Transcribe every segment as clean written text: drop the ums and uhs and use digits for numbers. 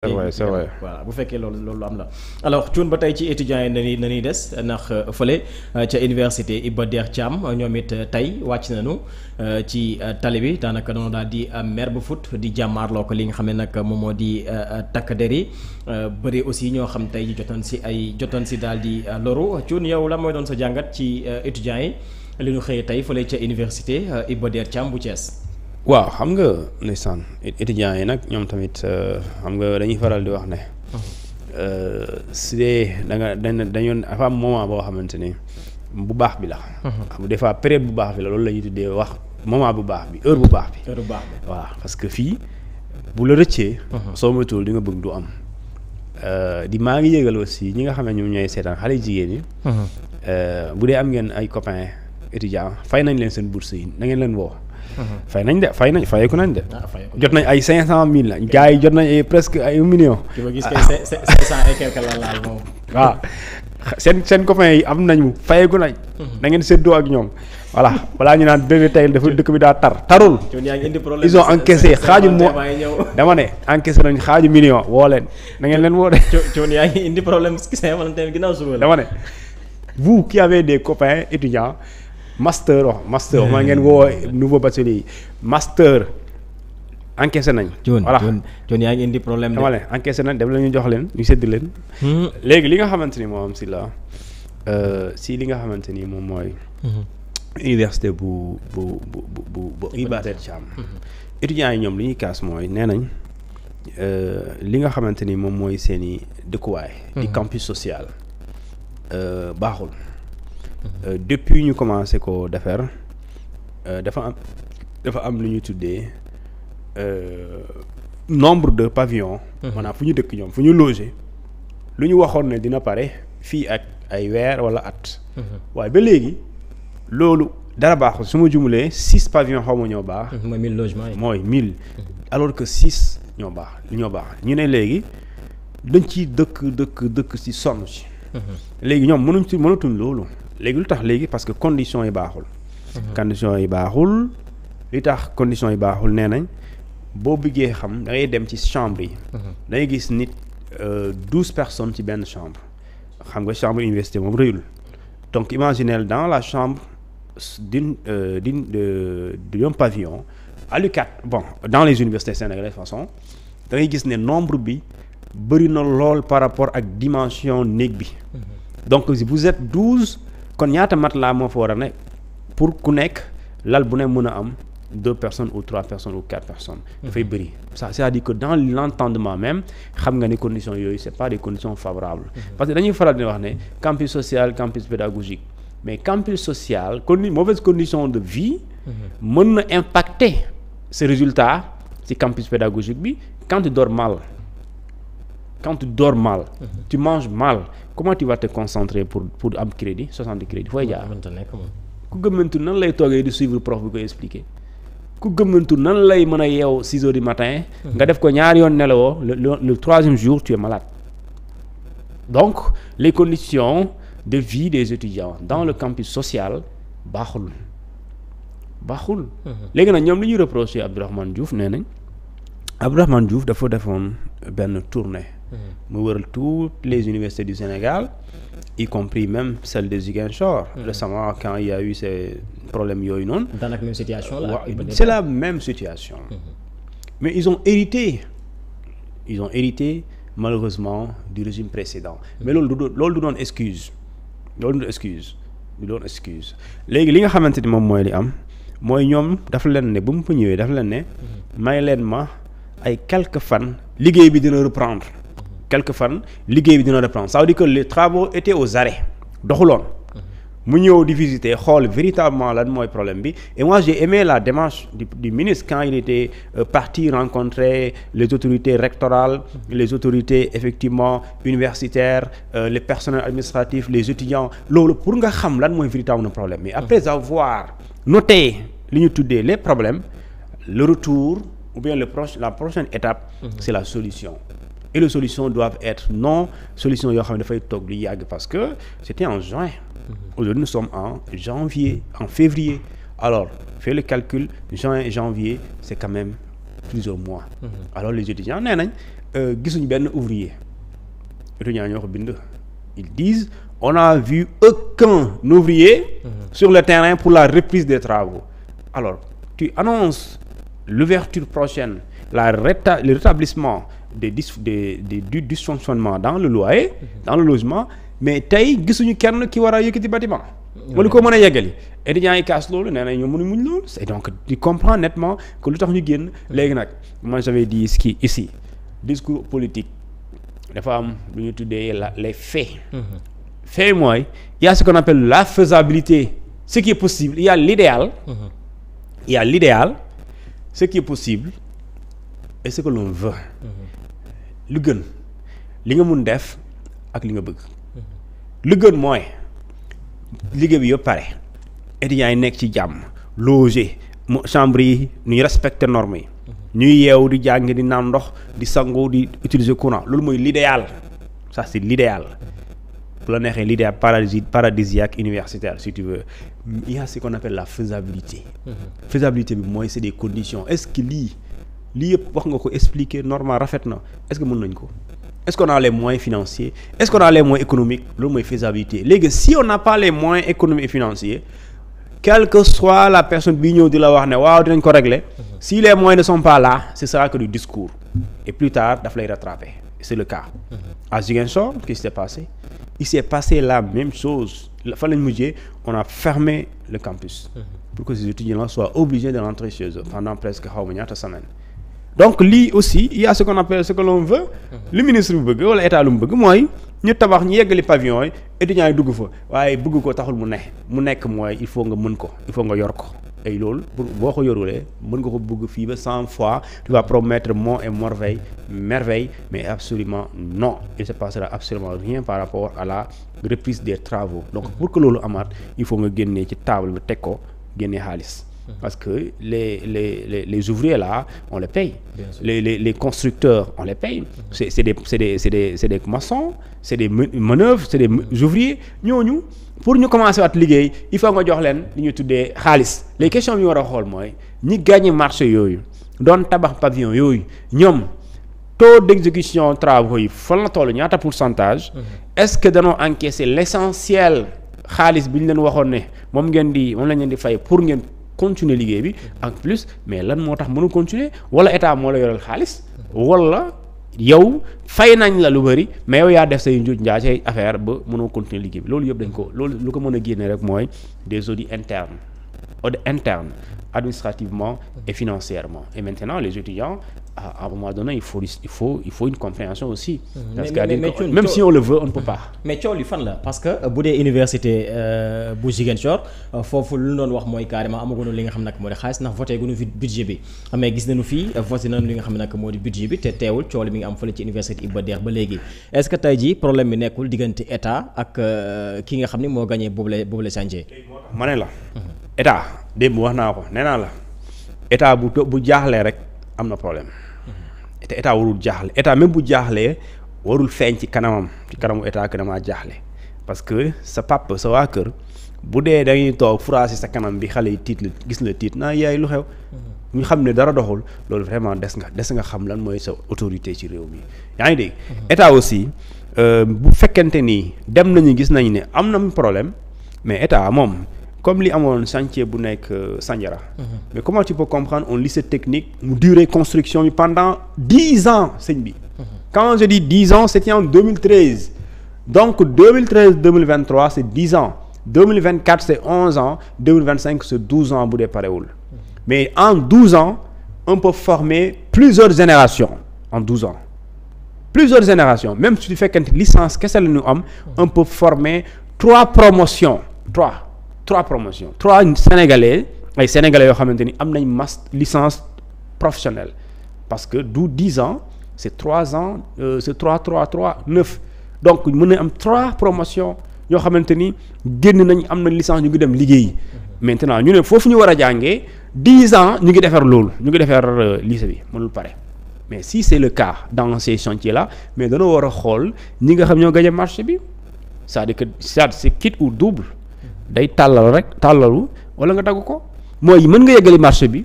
c'est vrai voilà bu fekkee loolu am la alors Thioune ba tey ci étudiants yi nañuy des ndax fële ca université Iba Der Thiam ñoom it tey wàcc nañu ci tali bi daanaka doon daal di mer bu fut di jàmmaarloo ko li nga xam ne nag moom moo di takk der yi bëri aussi ñoo xam tey jotoon si daal di loru Thioune yow la mooy doon sa jàngat ci étudiants yi li ñu xëyee tey fële ca université Iba Der Thiam bu Thiès. waaw xam nga ndeysaan étudiants yi nag ñoom tamit xam nga dañuy faral di wax ne su dee dañoon dafa am moment boo xamante ni bu baax bi la. xam des fois période bu baax bi la loolu la ñuy tuddee wax moment bu baax bi heure bu baax bi. waaw parce que fii bu la rëccee. soo moytuwul di nga bëgg du am. maa ngi yëgal aussi ñi nga xam ne ñoom ñooy seetaan xale jigéen ñi. bu dee am ngeen ay copains étudiants fay nañ leen seen bourse yi na ngeen leen woo. fayeku nañ de. jot nañ ay 500,000 la gars yi jot nañ ay presque ay 1 million. ki ma gis kay 500 et quelque la laal moom. waaw seen copains yi am nañu fayeku nañ. na ngeen séddoo ak ñoom. voilà balaa ñu naan dëgg tey dafa dëkk bi daa tar-tarul. ils ont encaissé xaaju moo dama ne encaissé nañ xaaju million woo leen na ngeen leen woo de. Thione yaa ngi indi problème Saint-Valentin ginnaaw suba la. dama ne vous qui avez des copains étudiants. master maa ngeen woo nouveau bachelier yi master encaissé nañ. voilà Thione yaa ngi indi problème dama leen encaissé nañ dem la ñu jox leen ñu sédd leen. léegi li nga xamante ni moom si li nga xamante ni moom mooy. université bu Iba Der Thiam. étudiants yi ñoom li ñuy kaas mooy nee nañ li nga xamante ni moom mooy seen i dëkkuwaay. di campus social baaxul. Depuis ñu commencé ko defar dafa am lu ñu tuddee nombre de pavillons. maanaam fu ñu dëkk ñoom fu ñu loger lu ñu waxoon ne dina pare fii ak ay weer wala at. waaye ba léegi loolu dara baaxul su ma jumulee 6 pavillons xaw ma ñoo baax. mooy 1000 logements yi. mooy 1000. alors que 6 ñoo baax ñu ne léegi dañ ciy dëkk ci sonn ci. léegi ñoom mënatuñ loolu. léegi lu tax léegi parce que conditions yi baaxul. li tax conditions yi baaxul nee nañ boo bëggee xam da ngay dem ci chambre yi. da ngay gis nit 12 personnes ci benn chambre. xam nga chambre université moom rëyul donc imaginez dans la chambre d'un pavillon à l'UCAD dans les universités sénégalaises de façon da ngay gis ne nombre bi bëri na lool par rapport ak dimension néeg bi. donc vous êtes 12. kon ñaata matelas moo fa war a ne pour ku nekk lal bu ne mën a am 2 personnes ou 3 personnes ou 4 personnes. dafay bëri ça c'est-à-dire que dans l'entendement même xam nga ne conditions yooyu c'est pas des conditions favorables. parce que dañuy faral di wax ne campus social campus pédagogique mais campus social mauvaise condition de vie. mën na impacter ces résultats ci campus pédagogique bi quand tu dors mal. tu manges mal comment tu vas te concentrer pour am crédit 60 crédits fooy jaar. ku gëmmantu nan lay toogee di suivre prof bi koy expliquer. ku gëmmantu nan lay mën a yeew 6 heures du matin. nga def ko ñaari yoon nelawoo le 3e jour tu es malade. donc les conditions de vie des étudiants dans le campus social baaxul. léegi nag ñoom li ñuy reprocher Abdourahmane Diouf nee nañ Abdourahmane Diouf dafa defoon benn tournée. mu wëral toutes les universités du Sénégal y compris même celle de Ziguinchor. Récemment quand il y a eu ces problèmes yooyu noonu. daanaka même situation la. c'est la même situation. mais ils ont hérité malheureusement du régime précédent. mais loolu du doon excuse. léegi li nga xamante ni moom mooy li am mooy ñoom dafa leen ne bu mu fa ñëwee dafa leen ne may leen ma ay quelques fan liggéey bi dina reprendre. ça veut dire que les travaux étaient aux arrêts doxuloon. mu ñëw di visiter xool véritablement lan mooy problème bi et moi j'ai aimé la démarche du ministre quand il était parti rencontrer les autorités rectorales, les autorités effectivement universitaires, les personnels administratifs, les étudiants loolu pour nga xam lan mooy véritablement problème mais après avoir noté li ñu tuddee les problèmes le retour ou bien la prochaine étape c'est la solution. Et les solutions doivent être non solutions yoo xam ne dafay toog lu yàgg parce que c'était en juin. Aujourd'hui nous sommes en février. Alors fais le calcul, juin et janvier c'est quand même plusieurs mois. Alors les étudiants nee nañ gisuñ benn ouvrier étudiants ñoo ko bind. Ils disent on n'a vu aucun ouvrier sur le terrain pour la reprise des travaux. Alors tu annonces l'ouverture prochaine, le rétablissement du dysfonctionnement dans le loyer, dans le logement, mais tey gisuñu kenn ki war a yëkkati bâtiment wala ko mën a yeggali. Étudiants yi kaas loolu nee na ñoo mënu muñ loolu. Et donc tu comprends nettement que lu tax ñu génn. Léegi nag moi j'avais dit ici discours politique dafa am lu ñu tuddee les faits. Fait mooy il y a ce qu'on appelle la faisabilité, ce qui est possible. Il y a l'idéal, il y a l'idéal, ce qui est possible et ce que l'on veut. Lu gën li nga mun def ak li nga bëgg. Lu gën mooy liggéey bi yëpp pare étudiants yi nekk ci jàmm loger chambre yi ñuy respecter normes yi ñuy yeewu di jàng di naan ndox di sangu di utiliser courant. Loolu mooy l'idéal, ça c'est l'idéal. Bu la neexee l'idéal paradisiaque universitaire si tu veux. Il y a ce qu'on appelle la faisabilité. Faisabilité bi mooy c'est des conditions. Est-ce que lii yëpp wax nga ko expliquer normal rafet na, est-ce que mën nañ ko? Est-ce qu'on a les moyens financiers? Est-ce qu'on a les moyens économiques? Loolu mooy faisabilité. Léegi si on n'a pas les moyens économiques et financiers, quelle que soit la personne bi ñëw di la wax ne waaw dinañ ko régler, si les moyens ne sont pas là, ce sera que du discours. Et plus tard daf lay rattraper. C'est le cas. À Ziguinchor, qu'est-ce qui s'est passé? Il s'est passé la même chose. Fa lañ mujjee, on a fermé le campus pour que ces étudiants soient obligés de rentrer chez eux pendant presque xaw ma ñaata semaine. Donc lii aussi il y a ce qu'on appelle ce que l'on veut. Le ministre bu bëgg wala état lu mu bëgg mooy ñu tabax ñu yeggali pavillon yi étudiants yi dugg fa waaye bëgg ko taxul mu nekk mooy il faut nga mën ko, il faut nga yor ko. Et loolu boo ko yorulee mën nga ko bëgg fii ba 100 fois tu vas promettre monts et merveilles mais absolument non, il se passera absolument rien par rapport à la reprise des travaux. Donc pour que loolu amaat il faut nga génnee ci table bi teg ko génnee xaalis. Parce que les ouvriers là on les paye, les constructeurs on les paye, c'est des maçons, c'est des manœuvres, c'est des ouvriers. Ñooñu pour ñu commencer waat liggéey il faut nga jox leen li ñu tuddee xaalis. Les questions yu war a xool mooy ñi gagné marché yooyu doon tabax pavillon yooyu ñoom taux d'exécution travaux yi fan la toll ñaata pourcentage. Est-ce que danoo encaisser l'essentiel xaalis bi ñu leen waxoon ne moom lañ leen di fay pour ngeen continuer liggéey bi en plus, mais lan moo tax mënu continuer wala état moo la yoral xaalis wala yow fay nañ la lu bari mais yow yaa def say njuuj njaaj say affaire ba mënoo continuer liggéey bi. Loolu yëpp dañ ko loolu lu ko mën a génne rek mooy des audits internes administrativement et financièrement. Et maintenant les étudiants à un moment donné il faut une compréhension aussi. Parce que même si on le veut on ne peut pas. Mais coow li fan la parce que bu dee université bu Ziguinchor foofu lu ñu doon wax mooy carrément amaguñu li nga xam nag moo di xaalis ndax voté guñu fi budget bi. Mais gis nañu fii voté nañu li nga xam ne nag moo di budget bi te teewul coow li mi ngi am fële ci université Iba Der ba léegi. Est-ce que tey jii problème bi nekkul diggante état ak ki nga xam ne moo gagné boobule chantier. ma ne la. état démb wax naa ko nee naa la état bu jaaxlee rek am na problème. te état warul jaaxle état même bu jaaxlee warul feeñ ci kanamu état que damaa jaaxle parce que sa papa sa waa kër bu dee dañuy toog furaasi sa kanam bi xale yi gis la tiit naa yaay lu xew. ñu xam ne dara doxul loolu vraiment des nga xam lan mooy sa autorité ci réew mi yaa ngi dégg. état aussi bu fekkente ni dem nañu gis nañu ne am na problème mais état moom. Comme li amoon chantier bu nekk Sandiara. Mais comment tu peux comprendre un lycée technique mu durer construction bi pendant 10 ans sëñ bi. Quand je dis 10 ans c'était en 2013. Donc 2013-2023 c'est 10 ans. 2024 c'est 11 ans. 2025 c'est 12 ans bu dee parewul. Mais en 12 ans on peut former plusieurs générations en 12 ans. Plusieurs générations même su fekkente licence kese la ñu am on peut former 3 promotions 3 promotions 3 sénégalais yoo xamante ni am nañ licence professionnelle parce que du 10 ans c'est 3 ans c'est 3 9 donc mën na am 3 promotions yoo xamante ni génn nañ am nañ licence ñu ngi dem liggéeyi. Maintenant ñu ne foofu ñu war a jàngee 10 ans ñu ngi defar loolu ñu ngi defar lycée bi mënul pare mais si c'est le cas dans ces chantiers là mais dañoo war a xool ñi nga xam ñoo gagné marché bi c'est-à-dire que c'est quitte ou double. Day tàllalu wala nga dagg ko mooy mën nga yeggali marché bi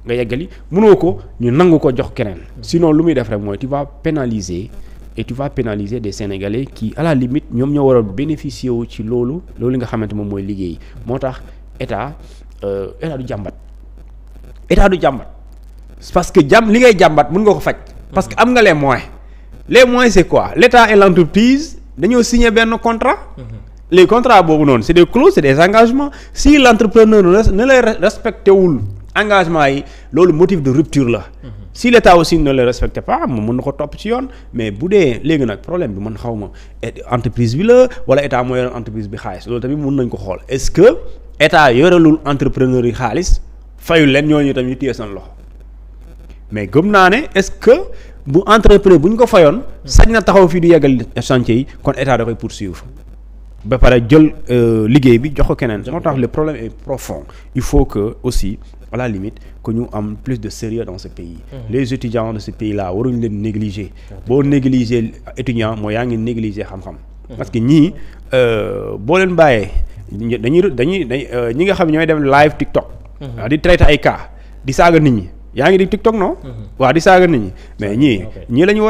nga yeggali mënoo ko ñu nangu ko jox keneen sinon lu muy def rek mooy tu vas pénaliser et tu vas pénaliser des Sénégalais qui à la limite ñoom ñoo war a bénéficier wu ci loolu nga xamante moom mooy liggéey moo tax état du jàmbat parce que li ngay jàmbat mën nga ko faj parce que am nga les moyens c'est quoi l'état et l'entreprise dañoo signer benn contrat les contrats boobu noonu c'est des clauses c'est des engagements si l'entrepreneur ne lay respecté wul engagement yi loolu motif de rupture la si l'état aussi ne le respecte pas moom mën na ko topp ci yoon mais bu dee léegi nag problème bi man xaw ma entreprise bi la wala état moo yore entreprise bi xaalis loolu tamit mën nañ ko xool est-ce que état yorelul entrepreneur yi xaalis fayul leen ñooñu tamit ñu téye seen loxo mais gëm naa ne est-ce que bu entrepreneur bu ñu ko fayoon sañ na taxaw fii du yeggal chantier yi kon état da koy poursuivre ba pare jël liggéey bi jox ko keneen moo tax le problème est profond il faut que aussi à la limite que ñu am plus de sérieux dans ce pays les étudiants de ce pays là waruñu leen négliger boo négliger étudiant mooy yaa ngi négliger xam-xam parce que ñii boo leen bàyyee dañuy ñi nga xam ñooy def live TikTok di traiter ay cas di saaga nit ñi yaa ngi di TikTok non waaw di saaga nit ñi mais ñii la ñu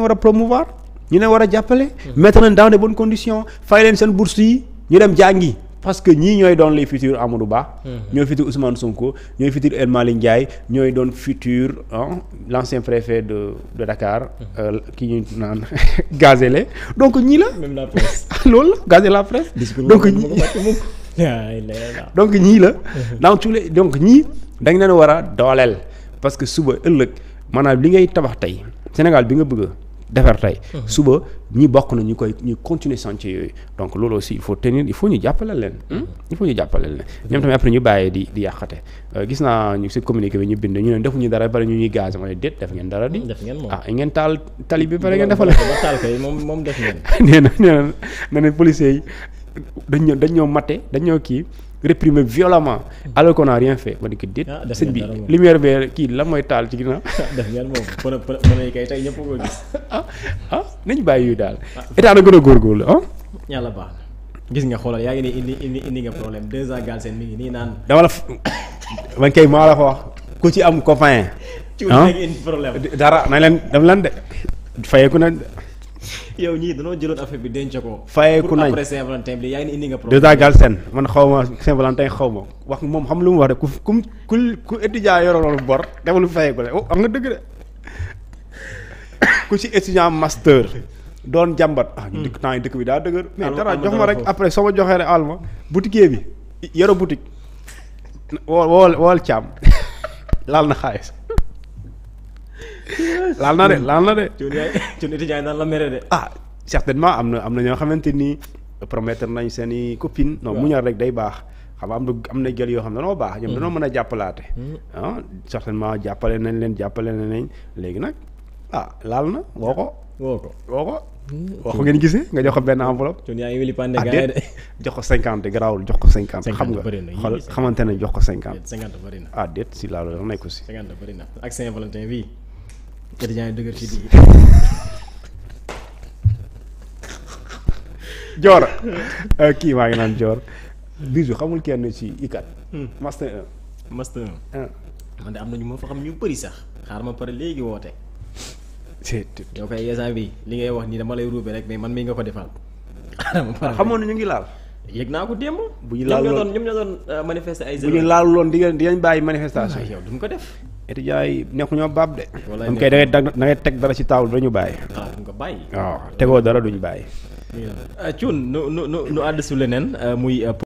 war a promouvoir ñu leen war a jàppale mettre leen dans de bonnes conditions fay leen seen bourse yi ñu dem jàngi parce que ñii ñooy doon les futurs Amadou Ba ñooy futur Ousmane Sonko ñooy futur El Malick Ndiaye ñooy doon futur l'ancien préfet de Dakar ki ñu naan Gazelle donc ñii la même la presse loolu la Gazelle la presse donc ñii la donc ñii dañ leen war a dooleel parce que suba ëllëg maanaam li ngay tabax tey Sénégal bi nga bëgg defar tey suba ñi bokk na ñu continuer chantier yooyu donc loolu aussi il faut ñu jàppale leen ñoom tamit après ñu bàyyee di yàqate gis naa ñu si communiqué bi ñu bind ñu ne defuñu dara bari ñu ñuy gaz mooy déet def ngeen dara di ngeen taal tali bi pare ngeen defal taal kay moom def ngeen nee na policiers yi dañ ñoo matte dañ ñoo kii réprimer violemment alors qu'on n'a rien fait ma di ko déet sëñ bi lumière bi kii la mooy taal ci ginnaaw def ngeen moom pën kay tey ñëpp ko gis nañ bàyyi yu daal état na gën a góorgóorlu yàlla baax na gis nga xoolal yaa ngi ne indi nga problème 2 ans Galsen mi ngi nii naan dama la man kay maa la ko wax ku ci am copain ci indi problème dara nañ leen dem lan de fayeeku nañ yow ñii dañoo jëloon affaire bi denc ko. fayeeku nañ pour après Saint-Valentin bi yaa ngi indi nga problème. déjà Galsen man xaw ma Saint-Valentin xaw ma wax moom xam lu mu wax de ku étudiant yoroon bor defal fayeeku de am nga dëgg de ku ci étudiant master doon jàmbat ñu dëkk temps yi dëkk bi daa dëgër. mais dara jox ma rek après soo ma joxee rek alma boutiquier bi yoro boutique wool caam laal na xaalis. laal na de. cun étudiant yi daan la mere de. certainement am na ñoo xamante ni promettre nañ seen i copine non muñal rek day baax xam nga am na jël yoo xam ne danoo baax ñoom danoo mën a jàppalaate certainement jàppale nañ léegi nag laal na woo ko ngeen gisee nga jox ko benn enveloppe. cun yaa ngi wili pande gars de jox ko 50 garaawul jox ko 50. xam nga xool xamante ne jox ko 50. 50 bëri na. déet si laalu la nekk aussi. 50 bëri na ak Saint-Valentin bii étudiant yi dëgër ci digg. Joor kii maa ngi naan Joor bisu xamul kenn ci ICAT. master 1. master 1. man de am na ñu ma fa xam ñu bëri sax xaar ma pare léegi woote. yow kay yeesaan bi li ngay wax nii dama lay ruube rek mais man mii nga ko defal. xamoon na ñu ngi laal. yëg naa ko démb. bu ñu laal ñoom ñoo doon manifester ay. bu ñu laalu loon dinañ bàyyi manifestation. yow duñ ko def. étudiants yi nekku ñoo baab de. walaay kay da ngay teg dara ci table dañu bàyyi. duñ ko bàyyi. waaw tegoo dara duñ bàyyi. Thioune nu àdd su leneen muy.